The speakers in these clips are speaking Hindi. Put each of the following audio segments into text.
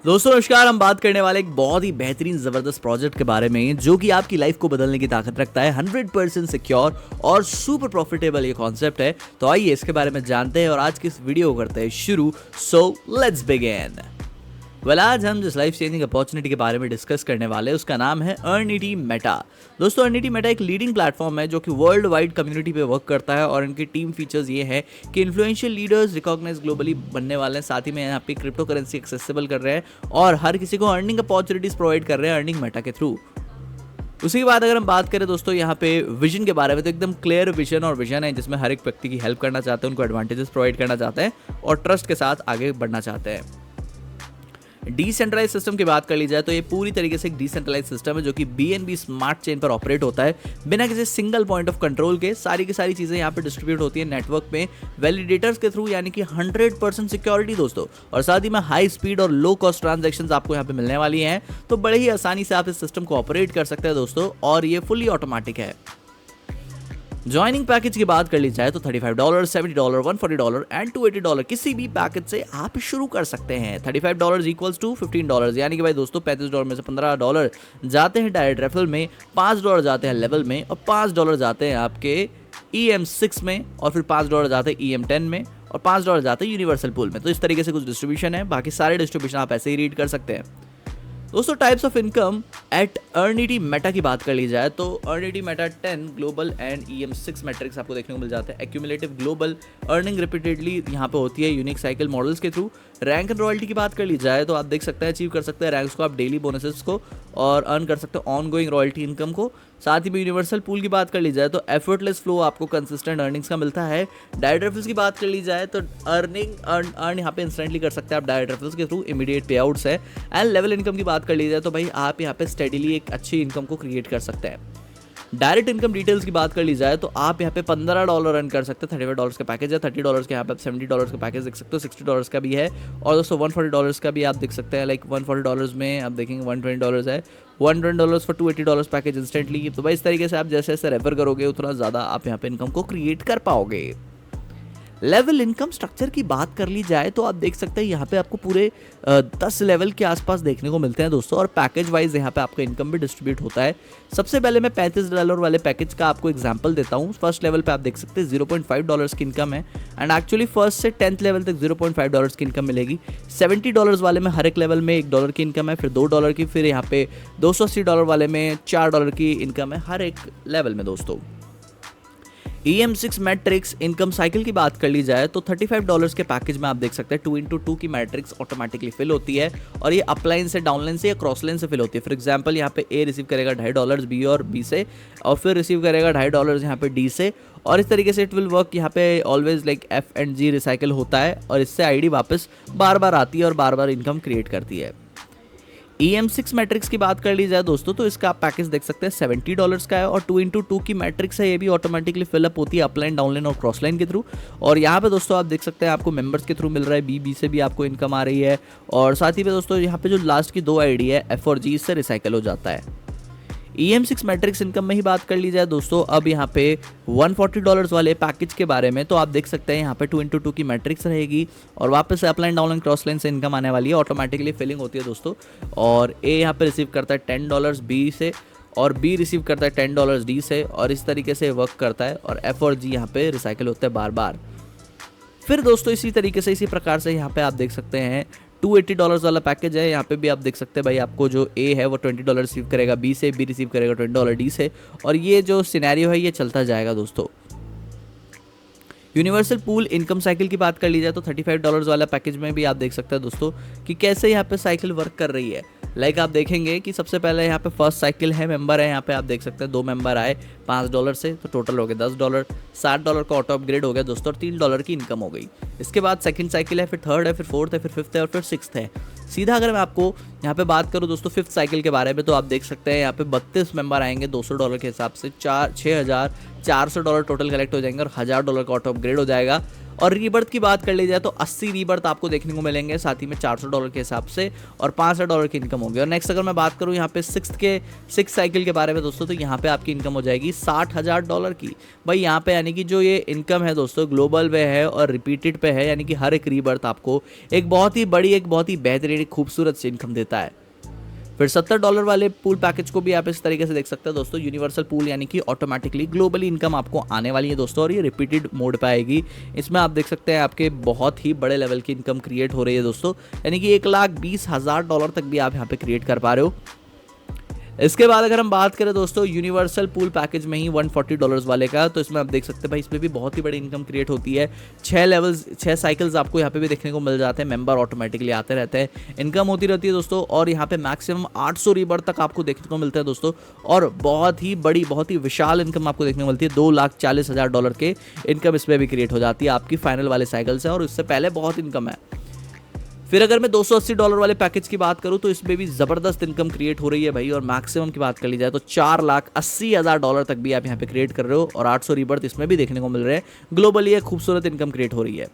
दोस्तों नमस्कार। हम बात करने वाले एक बहुत ही बेहतरीन जबरदस्त प्रोजेक्ट के बारे में जो कि आपकी लाइफ को बदलने की ताकत रखता है। 100% सिक्योर और सुपर प्रॉफिटेबल ये कॉन्सेप्ट है। तो आइए इसके बारे में जानते हैं और आज की इस वीडियो को करते हैं शुरू। So let's begin. आज हम जिस लाइफ चेंजिंग अपॉर्चुनिटी के बारे में डिस्कस करने वाले हैं उसका नाम है अर्निटी मेटा। दोस्तों अर्निटी मेटा एक लीडिंग प्लेटफॉर्म है जो कि वर्ल्ड वाइड कम्युनिटी पे वर्क करता है और इनकी टीम फीचर्स ये है कि इन्फ्लुएंशियल लीडर्स रिकॉग्नाइज ग्लोबली बनने वाले हैं, साथ ही में यहाँ पे क्रिप्टो करेंसी एक्सेसिबल कर रहे हैं और हर किसी को अर्निंग अपॉर्चुनिटीज प्रोवाइड कर रहे हैं अर्निंग मेटा के थ्रू। उसी के बाद अगर हम बात करें दोस्तों यहाँ पे विजन के बारे में, तो एकदम क्लियर विजन है जिसमें हर एक व्यक्ति की हेल्प करना चाहते हैं, उनको एडवांटेजेस प्रोवाइड करना चाहते हैं और ट्रस्ट के साथ आगे बढ़ना चाहते हैं। डिसेंट्रलाइज सिस्टम की बात कर ली जाए तो ये पूरी तरीके से एक डिसेंट्रलाइज सिस्टम है जो कि BNB स्मार्ट चेन पर ऑपरेट होता है बिना किसी सिंगल पॉइंट ऑफ कंट्रोल के। सारी की सारी चीजें यहाँ पे डिस्ट्रीब्यूट होती है नेटवर्क में वैलिडेटर्स के थ्रू, यानी कि 100% सिक्योरिटी दोस्तों, और साथ ही में हाई स्पीड और लो कॉस्ट ट्रांजैक्शंस आपको यहाँ पे मिलने वाली हैं। तो बड़े ही आसानी से आप इस सिस्टम को ऑपरेट कर सकते हैं दोस्तों, और ये फुली ऑटोमेटिक है। ज्वाइनिंग पैकेज की बात कर ली जाए तो $35, $70, $140 एंड $280 किसी भी पैकेज से आप शुरू कर सकते हैं। $35 इक्वल्स टू $15, यानी कि भाई दोस्तों $35 में से $15 जाते हैं डायरेक्ट रेफरल में, $5 जाते हैं लेवल में और $5 जाते हैं आपके EM6 में, और फिर $5 जाते हैं EM10 में और $5 जाते हैं यूनिवर्सल पूल में। तो इस तरीके से कुछ डिस्ट्रीब्यूशन है, बाकी सारे डिस्ट्रीब्यूशन आप ऐसे ही रीड कर सकते हैं। दोस्तों टाइप्स ऑफ इनकम एट अर्निटी मेटा की बात कर ली जाए तो अर्निटी मेटा 10 ग्लोबल एंड EM6 मैट्रिक्स आपको देखने को मिल जाते हैं। एक्यूमुलेटिव ग्लोबल अर्निंग रिपीटेडली यहाँ पे होती है यूनिक साइकिल मॉडल्स के थ्रू। रैंक एंड रॉयल्टी की बात कर ली जाए तो आप देख सकते हैं अचीव कर सकते हैं रैंक्स को आप डेली बोनसेस को और अर्न कर सकते हैं ऑन गोइंग रॉयल्टी इनकम को। साथ ही में यूनिवर्सल पूल की बात कर ली जाए तो एफर्टलेस फ्लो आपको कंसिस्टेंट अर्निंग्स का मिलता है। डायरेक्ट रेफरल्स की बात कर ली जाए तो अर्न यहाँ पे इंस्टेंटली कर सकते हैं आप डायरेक्ट रेफरल्स के थ्रू, इमीडिएट पे आउट्स है। एंड लेवल इनकम की बात कर ली जाए तो भाई आप यहाँ पे स्टेडीली एक अच्छी इनकम को क्रिएट कर सकते हैं। डायरेक्ट इनकम डिटेल्स की बात कर ली जाए तो आप यहाँ पे $15 अर्न कर सकते हैं। $35 का पैकेज है, $30 के यहाँ पे आप $70 का पैकेज देख सकते हो, $60 का भी है और दोस्तों $140 का भी आप देख सकते हैं। लाइक $140 में आप देखेंगे $120 है, $120 फॉर $280 पैकेज इंस्टेंटली। तो भाई इस तरीके से आप जैसे जैसे रेफर करोगे उतना ज़्यादा आप यहाँ पे इनकम को क्रिएट कर पाओगे। लेवल इनकम स्ट्रक्चर की बात कर ली जाए तो आप देख सकते हैं यहाँ पे आपको पूरे 10 लेवल के आसपास देखने को मिलते हैं दोस्तों, और पैकेज वाइज यहाँ पे आपका इनकम भी डिस्ट्रीब्यूट होता है। सबसे पहले मैं $35 वाले पैकेज का आपको एग्जांपल देता हूँ। फर्स्ट लेवल पे आप देख सकते हैं $0.5 की इनकम है एंड एक्चुअली फर्स्ट से 10th लेवल तक $0.5 की इनकम मिलेगी। $70 वाले में हर एक लेवल में $1 की इनकम है, फिर $2 की, फिर यहाँ पे $280 वाले में $4 की इनकम है हर एक लेवल में दोस्तों। EM6 मैट्रिक्स इनकम साइकिल की बात कर ली जाए तो $35 के पैकेज में आप देख सकते हैं 2x2 की मैट्रिक्स ऑटोमेटिकली फिल होती है और ये अपलाइन से, डाउनलाइन से या क्रॉस लाइन से फिल होती है। फॉर एग्जांपल यहाँ पे A रिसीव करेगा $2.5 B और B से, और फिर रिसीव करेगा $2.5 यहाँ पे D से, और इस तरीके से इट विल वर्क। यहाँ पे always like F and G recycle होता है और इससे ID वापस बार बार आती है और बार बार इनकम क्रिएट करती है। EM6 मैट्रिक्स की बात कर ली जाए दोस्तों तो इसका आप पैकेज देख सकते हैं $70 का है और 2x2 की मैट्रिक्स है, ये भी ऑटोमेटिकली फिलअप होती है अपलाइन, डाउनलाइन और क्रॉस लाइन के थ्रू। और यहाँ पे दोस्तों आप देख सकते हैं आपको मेंबर्स के थ्रू मिल रहा है, B से भी आपको इनकम आ रही है, और साथ ही में दोस्तों यहाँ पे जो लास्ट की 2 ID है F और G, इससे रिसाइकिल हो जाता है। EM6 मैट्रिक्स इनकम में ही बात कर ली जाए दोस्तों अब यहाँ पे $140 वाले पैकेज के बारे में, तो आप देख सकते हैं यहाँ पे 2x2 की मैट्रिक्स रहेगी और वापस से अपलाइन, डाउनलाइन, क्रॉस लाइन से इनकम आने वाली है, ऑटोमेटिकली फिलिंग होती है दोस्तों। और A यहाँ पे रिसीव करता है $10 B से और B रिसीव करता है $10 D से, और इस तरीके से वर्क करता है और F और G यहाँ पे रिसाइकिल होते हैं बार बार। फिर दोस्तों इसी तरीके से, इसी प्रकार से यहाँ पे आप देख सकते हैं $280 वाला पैकेज है। यहाँ पे भी आप देख सकते हैं भाई आपको जो A है वो $20 रिसीव करेगा B से, B रिसीव करेगा $20 D से, और ये जो सिनेरियो है ये चलता जाएगा दोस्तों। यूनिवर्सल पूल इनकम साइकिल की बात कर ली जाए तो $35 वाला पैकेज में भी आप देख सकते हैं दोस्तों कि कैसे यहाँ पे साइकिल वर्क कर रही है। लाइक आप देखेंगे कि सबसे पहले यहाँ पे फर्स्ट साइकिल है, मेंबर है, यहाँ पे आप देख सकते हैं 2 मेंबर आए $5 से, तो टोटल हो गए $10, $60 का ऑटो अपग्रेड हो गया दोस्तों और $3 की इनकम हो गई। इसके बाद सेकंड साइकिल है, फिर थर्ड है, फिर फोर्थ है, फिर फिफ्थ है और फिर सिक्स्थ है। सीधा अगर मैं आपको यहाँ पे बात करूँ दोस्तों फिफ्थ साइकिल के बारे में, तो आप देख सकते हैं यहाँ पे 32 मेंबर आएंगे $200 के हिसाब से, $6,400 टोटल कलेक्ट हो जाएंगे और $1,000 का ऑटो अपग्रेड हो जाएगा। और रीबर्थ की बात कर ली जाए तो 80 रीबर्थ आपको देखने को मिलेंगे, साथ ही में $400 के हिसाब से और $500 की इनकम होगी। और नेक्स्ट अगर मैं बात करूँ यहाँ पे सिक्स साइकिल के बारे में दोस्तों, तो यहाँ पे आपकी इनकम हो जाएगी $60,000 की। भाई यहाँ पे यानी कि जो ये इनकम है दोस्तों ग्लोबल पे है और रिपीटेड पे है, यानी कि हर एक रीबर्थ आपको एक बहुत ही बड़ी, एक बहुत ही बेहतरीन, एक खूबसूरत सी इनकम देता है। फिर $70 वाले पूल पैकेज को भी आप इस तरीके से देख सकते हैं दोस्तों, यूनिवर्सल पूल, यानी कि ऑटोमेटिकली ग्लोबली इनकम आपको आने वाली है दोस्तों, और ये रिपीटेड मोड पे आएगी। इसमें आप देख सकते हैं आपके बहुत ही बड़े लेवल की इनकम क्रिएट हो रही है दोस्तों, यानी कि $1,20,000 तक भी आप यहाँ पे क्रिएट कर पा रहे हो। इसके बाद अगर हम बात करें दोस्तों यूनिवर्सल पूल पैकेज में ही $140 वाले का, तो इसमें आप देख सकते हैं भाई इसमें भी बहुत ही बड़ी इनकम क्रिएट होती है। 6 साइकिल्स आपको यहाँ पे भी देखने को मिल जाते हैं, मेंबर ऑटोमेटिकली आते रहते हैं, इनकम होती रहती है दोस्तों। और यहाँ पे मैक्सिमम 800 रीबर्थ तक आपको देखने को मिलता है दोस्तों, और बहुत ही बड़ी, बहुत ही विशाल इनकम आपको देखने को मिलती है। $2,40,000 के इनकम इसमें भी क्रिएट हो जाती है आपकी फाइनल वाले साइकिल से, और इससे पहले बहुत इनकम है। फिर अगर मैं $280 वाले पैकेज की बात करूं तो इसमें भी ज़बरदस्त इनकम क्रिएट हो रही है भाई, और मैक्सिमम की बात कर ली जाए तो $4,80,000 तक भी आप यहां पे क्रिएट कर रहे हो, और 800 रीबर्थ इसमें भी देखने को मिल रहे हैं। ग्लोबली एक खूबसूरत इनकम क्रिएट हो रही है।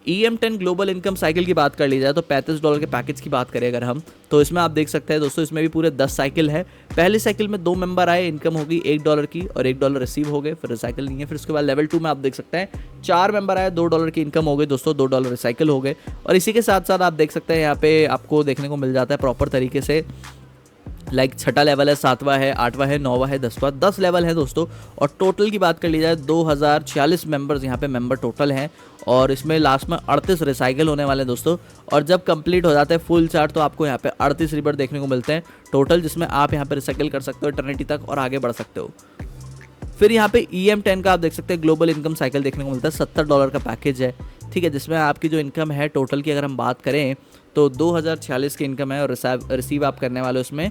EM10 ग्लोबल इनकम साइकिल की बात कर ली जाए तो $35 के पैकेज की बात करें अगर हम, तो इसमें आप देख सकते हैं दोस्तों इसमें भी पूरे 10 साइकिल है। पहली साइकिल में 2 मेंबर आए, इनकम होगी $1 की और $1 रिसीव हो गए, फिर रिसाइकिल नहीं है। फिर उसके बाद लेवल 2 में आप देख सकते हैं 4 मेंबर आए, $2 की इनकम हो गई दोस्तों, $2 रिसाइकिल हो गए। और इसी के साथ साथ आप देख सकते हैं यहाँ पे आपको देखने को मिल जाता है प्रॉपर तरीके से, लाइक छठा लेवल है, 7वां है, 8वां है, 9वां है, 10वां, 10 लेवल है दोस्तों। और टोटल की बात कर ली जाए 2046 मेंबर्स यहाँ पे मेंबर टोटल हैं, और इसमें लास्ट में 38 रिसाइकिल होने वाले हैं दोस्तों। और जब कंप्लीट हो जाता है फुल चार्ट तो आपको यहाँ पे 38 रिबर्थ देखने को मिलते हैं टोटल, जिसमें आप यहाँ पे रिसाइकिल कर सकते हो इटर्निटी तक और आगे बढ़ सकते हो। फिर यहाँ पे EM10 का आप देख सकते हैं ग्लोबल इनकम साइकिल देखने को मिलता है, $70 का पैकेज है, ठीक है, जिसमें आपकी जो इनकम है टोटल की अगर हम बात करें तो 2046 की इनकम है, और रिसीव आप करने वाले उसमें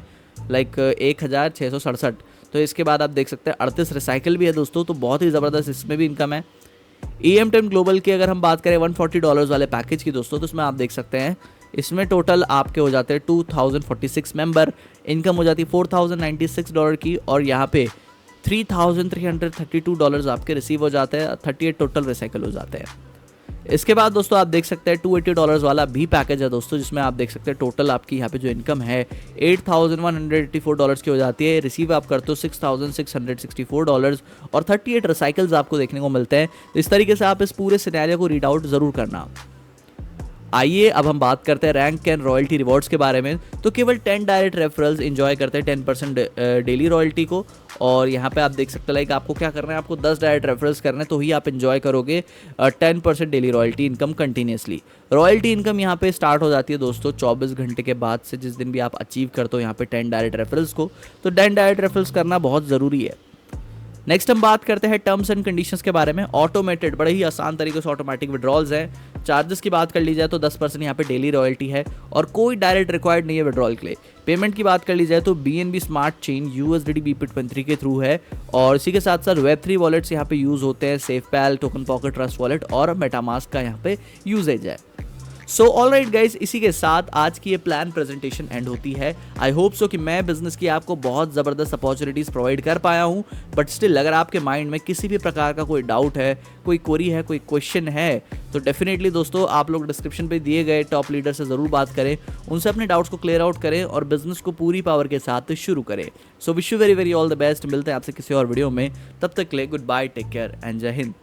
लाइक 1,667। तो इसके बाद आप देख सकते हैं 38 रिसाइकिल भी है दोस्तों, तो बहुत ही ज़बरदस्त इसमें भी इनकम है। EM10 ग्लोबल की अगर हम बात करें $140 वाले पैकेज की दोस्तों, तो इसमें आप देख सकते हैं इसमें टोटल आपके हो जाते हैं 2046 मेंबर, इनकम हो जाती है $4,096 की, और यहाँ पे $3,332 आपके रिसीव हो जाते हैं, 38 टोटल रिसाइकिल हो जाते हैं। इसके बाद दोस्तों आप देख सकते हैं $280 वाला भी पैकेज है दोस्तों, जिसमें आप देख सकते हैं टोटल आपकी यहाँ पे जो इनकम है $8,184 की हो जाती है, रिसीव आप करते हो $6,664, और 38 रिसाइकल्स आपको देखने को मिलते हैं। इस तरीके से आप इस पूरे सिनेरियो को रीड आउट ज़रूर करना। आइए अब हम बात करते हैं रैंक एंड रॉयल्टी रिवॉर्ड्स के बारे में। तो केवल 10 डायरेक्ट रेफरल्स एंजॉय करते हैं 10% डेली रॉयल्टी को, और यहाँ पे आप देख सकते हैं लाइक आपको क्या करना है, आपको 10 डायरेक्ट रेफरल्स करने हैं, तो ही आप एंजॉय करोगे 10% daily royalty income continuously. Royalty income यहाँ पे स्टार्ट हो जाती है दोस्तों 24 घंटे के बाद से, जिस दिन भी आप अचीव करते हो यहाँ पे 10 डायरेक्ट रेफरल्स को, तो 10 डायरेक्ट रेफरल्स करना बहुत ज़रूरी है। नेक्स्ट हम बात करते हैं टर्म्स एंड कंडीशंस के बारे में। ऑटोमेटेड, बड़े ही आसान तरीके से ऑटोमेटिक विड्रॉल्स हैं। चार्जेस की बात कर ली जाए तो 10% यहाँ पे डेली रॉयल्टी है, और कोई डायरेक्ट रिक्वायर्ड नहीं है विड्रॉल के लिए। पेमेंट की बात कर ली जाए तो BNB smart chain USDT BP23 के थ्रू है, और इसी के साथ साथ Web3 वॉलेट्स यहाँ पे यूज़ होते हैं, SafePal, token pocket, trust wallet और मेटामास्क का यहाँ पे यूजेज है। सो ऑलराइट गाइस, इसी के साथ आज की ये प्लान प्रेजेंटेशन एंड होती है। आई होप सो कि मैं बिजनेस की आपको बहुत ज़बरदस्त अपॉर्चुनिटीज़ प्रोवाइड कर पाया हूँ, बट स्टिल अगर आपके माइंड में किसी भी प्रकार का कोई डाउट है, कोई क्वेरी है, कोई क्वेश्चन है, तो डेफिनेटली दोस्तों आप लोग डिस्क्रिप्शन पे दिए गए टॉप लीडर से ज़रूर बात करें, उनसे अपने डाउट्स को क्लियर आउट करें और बिजनेस को पूरी पावर के साथ शुरू करें। So wish you very very all the best. मिलते हैं आपसे किसी और वीडियो में, तब तक के लिए good bye, take care and जय हिंद।